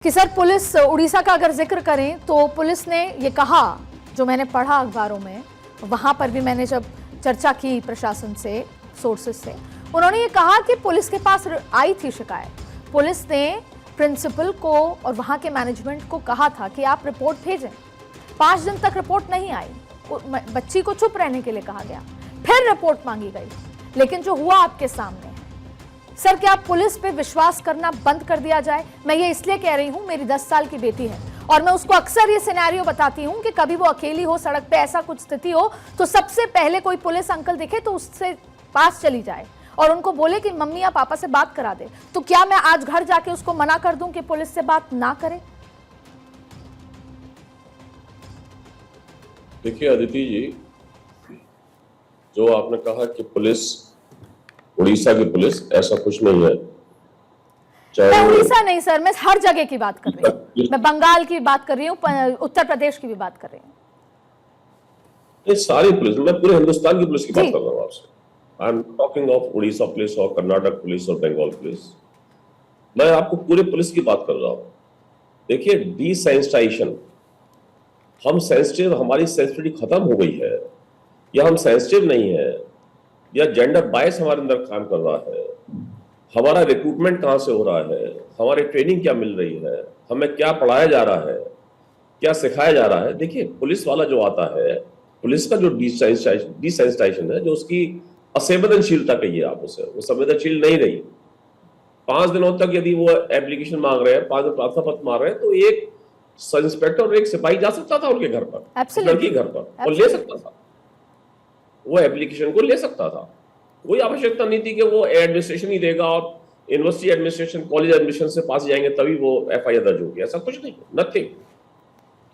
कि sir police Orissa का अगर जिक्र करें तो पुलिस ने ये कहा, जो मैंने पढ़ा अखबारों में, वहां पर भी मैंने जब चर्चा की प्रशासन से, सोर्सेस से, उन्होंने ये कहा कि पुलिस के पास आई थी शिकायत। पुलिस ने प्रिंसिपल को और वहां के मैनेजमेंट को कहा था कि आप रिपोर्ट भेजें। 5 दिन तक रिपोर्ट नहीं आई, बच्ची को चुप रहने के लिए कहा गया, फिर रिपोर्ट मांगी गई, लेकिन जो हुआ आपके सामने। सर, क्या पुलिस पे विश्वास करना बंद कर दिया जाए? मैं ये इसलिए कह रही हूं, मेरी 10 साल की बेटी है और मैं उसको अक्सर ये सिनेरियो बताती हूं कि कभी वो अकेली हो, सड़क पे ऐसा कुछ स्थिति हो, तो सबसे पहले कोई पुलिस अंकल दिखे तो उससे पास चली जाए और उनको बोले कि मम्मी या पापा से बात करा दे। तो क्या मैं आज घर जाके उसको मना कर दूं कि पुलिस से बात ना करे? देखिए अदिति जी, जो आपने कहा कि पुलिस, उड़ीसा की पुलिस, ऐसा कुछ नहीं है। मैं उड़ीसा नहीं सर, मैं हर जगह की बात कर रही हूँ। मैं बंगाल की बात कर रही हूँ, उत्तर प्रदेश की भी बात कर रही हूँ। ये सारी पुलिस, मैं पूरे हिंदुस्तान की पुलिस की बात कर रहा हूँ आपसे। I am talking of Orissa police और कर्नाटक पुलिस और बंगाल पुलिस। मैं आपको पूरे पुलिस की बात कर रहा हूँ। देखिए, डिसेंसिटाइजेशन, हम सेंसिटिव, हमारी सेंसिटिविटी खत्म हो गई है, या हम सेंसिटिव नहीं है, या जेंडर बायस हमारे अंदर काम कर रहा है। हमारा रिक्रूटमेंट कहां से हो रहा है, हमारी ट्रेनिंग क्या मिल रही है, हमें क्या पढ़ाया जा रहा है, क्या सिखाया जा रहा है। देखिए, पुलिस वाला जो आता है, पुलिस का जो डिसेंसिटाइजेशन है, जो उसकी असंवेदनशीलता कहिए आप उसे, वो संवेदनशील नहीं रही। 5 दिनों तक यदि वो एप्लीकेशन मांग रहे हैं, 5 दिन प्रार्थना पत्र मांग रहे हैं, तो एक सब इंस्पेक्टर और एक सिपाही जा सकता था उनके घर पर, लड़की घर पर, और ले सकता था, वो एप्लीकेशन को ले सकता था। कोई आवश्यकता नहीं थी कि वो एडमिनिस्ट्रेशन ही देगा और यूनिवर्सिटी एडमिनिस्ट्रेशन, कॉलेज एडमिनिस्ट्रेशन से पास जाएंगे तभी वो एफआईआर दर्ज होगी। ऐसा कुछ नहीं, नथिंग।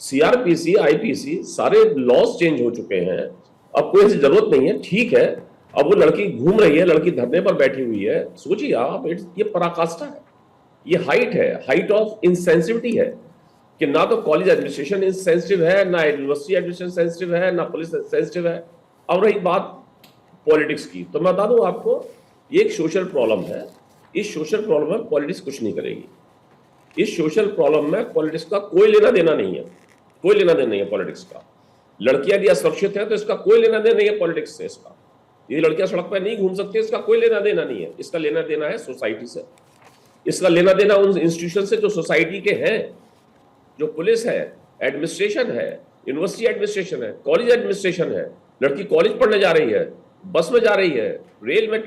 सीआरपीसी, आईपीसी, सारे लॉज चेंज हो चुके हैं, अब कोई ऐसी जरूरत नहीं है। ठीक है, अब वो लड़की घूम रही है, लड़की धरने पर बैठी हुई है, सोचिए आप, ये पराकाष्ठा है, ये हाइट है, हाइट ऑफ इनसेंसिटिविटी है कि ना तो कॉलेज एडमिनिस्ट्रेशन इनसेंसिटिव है, ना यूनिवर्सिटी एडमिनिस्ट्रेशन सेंसिटिव है, ना पुलिस सेंसिटिव है। अब रही बात पॉलिटिक्स की, तो मैं बता दूं आपको, ये एक सोशल प्रॉब्लम है। इस सोशल प्रॉब्लम में पॉलिटिक्स कुछ नहीं करेगी। इस सोशल प्रॉब्लम में पॉलिटिक्स का कोई लेना देना नहीं है, कोई लेना देना नहीं है पॉलिटिक्स का। लड़कियां यदि असुरक्षित है तो इसका कोई लेना देना नहीं है पॉलिटिक्स से। इसका, ये लड़कियां सड़क पर नहीं घूम सकती, इसका कोई लेना देना नहीं है। इसका लेना देना है सोसाइटी से, इसका लेना देना उन इंस्टीट्यूशन से जो सोसाइटी के हैं, जो पुलिस है, एडमिनिस्ट्रेशन है, यूनिवर्सिटी एडमिनिस्ट्रेशन है, कॉलेज एडमिनिस्ट्रेशन है। लड़की कॉलेज पढ़ने जा रही है, बस में जा रही है, रेल में,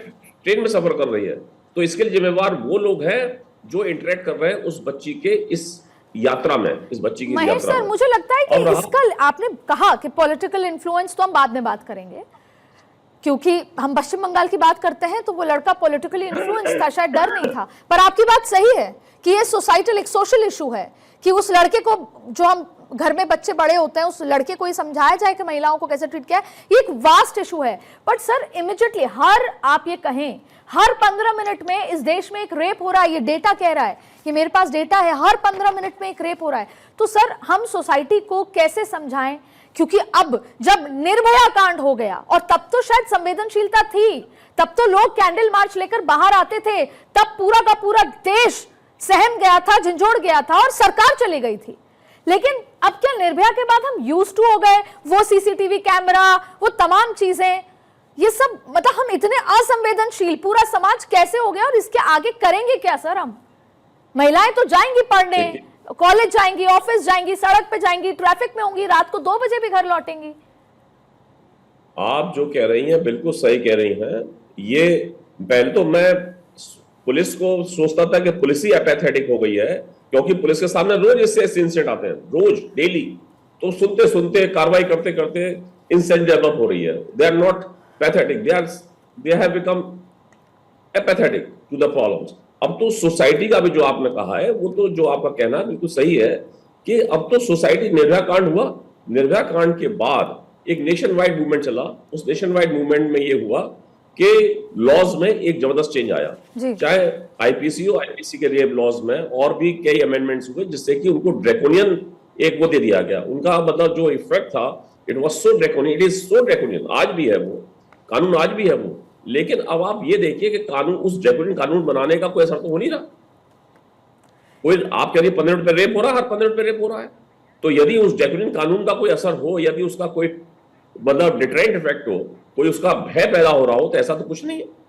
ट्रेन में सफर कर रही है, तो इसके लिए जिम्मेवार वो लोग हैं जो इंटरेक्ट कर रहे हैं उस बच्ची के इस यात्रा में, इस बच्ची की महेश सर, मुझे लगता है कि इसका, आपने कहा कि पॉलिटिकल इन्फ्लुएंस, तो हम बाद में बात करेंगे, क्योंकि हम पश्चिम बंगाल की बात करते हैं तो वो लड़का पॉलिटिकली इन्फ्लुएंस था, शायद डर नहीं था। पर आपकी बात सही है कि ये सोसाइटल, एक सोशल इशू है कि उस लड़के को, जो हम घर में बच्चे बड़े होते हैं, उस लड़के को ये समझाया जाए कि महिलाओं को कैसे ट्रीट किया है। ये एक वास्ट इशू है। बट सर, इमीडिएटली, आप ये कहें, हर 15 मिनट में इस देश में एक रेप हो रहा है, ये डेटा कह रहा है, कि मेरे पास डेटा है, हर 15 मिनट में एक रेप हो रहा है। तो सर, हम सोसाइटी को कैसे समझाएं? क्योंकि अब जब निर्भया कांड हो गया, और तब तो शायद संवेदनशीलता थी, तब तो लोग कैंडल मार्च लेकर बाहर आते थे, तब पूरा का पूरा देश सहम गया था, झंझोड़ गया था और सरकार चली गई थी। लेकिन अब क्या निर्भया के बाद हम यूज्ड टू हो गए? वो सीसीटीवी कैमरा, वो तमाम चीजें, ये सब, मतलब हम इतने असंवेदनशील पूरा समाज कैसे हो गया? और इसके आगे करेंगे क्या सर हम? महिलाएं तो जाएंगी पढ़ने, कॉलेज जाएंगी, ऑफिस जाएंगी, सड़क पे जाएंगी, ट्रैफिक में होंगी, रात को 2 बजे भी घर लौटेंगी। आप जो कह रही हैं बिल्कुल सही कह रही हैं। ये पहले तो मैं पुलिस को सोचता था कि पुलिस ही एपैथेटिक हो गई है, क्योंकि पुलिस के सामने रोज इससे इंसिडेंट आते हैं, रोज, डेली। तो सुनते सुनते, कार्रवाई करते करते इंसिडेंट डेवलप हो रही है। They are not pathetic, they have become apathetic to the problems. अब तो सोसाइटी का भी जो आपने कहा है, वो तो जो आपका कहना बिल्कुल सही है कि अब तो सोसाइटी, निर्भया कांड हुआ, निर्भया कांड के बाद एक नेशन वाइड मूवमेंट चला। उस नेशन वाइड मूवमेंट में ये हुआ कि लॉज में एक जबरदस्त चेंज आया, चाहे आईपीसी हो, आईपीसी के रेप लॉज में और भी कई अमेंडमेंट्स हुए, जिससे कि उनको ड्रैकोनियन एक वो दे दिया गया। उनका मतलब जो इफेक्ट था, it was so draconian, it is so draconian. आज भी है वो कानून, आज भी है वो। लेकिन अब आप ये देखिए कि कानून, उस ड्रैकोनियन कानून बनाने का कोई असर तो हो नहीं रहा। कोई आप कह रही 15 मिनट पे रेप हो रहा है, हर 15 मिनट पे रेप हो रहा है। तो यदि उस जैकुलिन कानून का कोई असर हो, यदि उसका कोई मतलब डिटरेंट इफेक्ट हो, कोई उसका भय पैदा हो रहा हो, तो ऐसा तो कुछ नहीं है।